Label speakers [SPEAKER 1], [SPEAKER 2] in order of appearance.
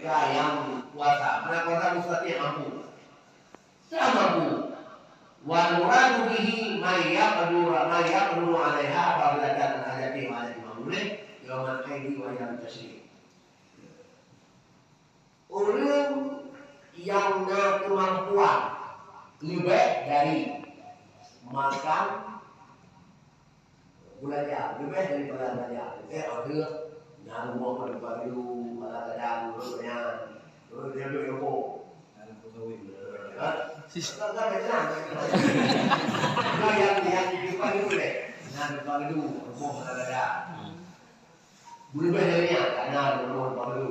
[SPEAKER 1] mereka yang puasa. Karena puasa mustahil mampu. Tidak mampu. Wa nuradu bihi may yaqdiru 'alaiha apabila datang hajati wa mamulih yaumul haidi wa yaumut tasyrik. Orang yang kemampuan lebih dari makan belajar, lebih daripada belajar. Order nyari uang pada baru, pada kadang urutnya, urut dia dulu yopo. Tak benar. Yang dibuat itu deh. Nyari baru, uang pada kadang. Lebih darinya karena uang baru.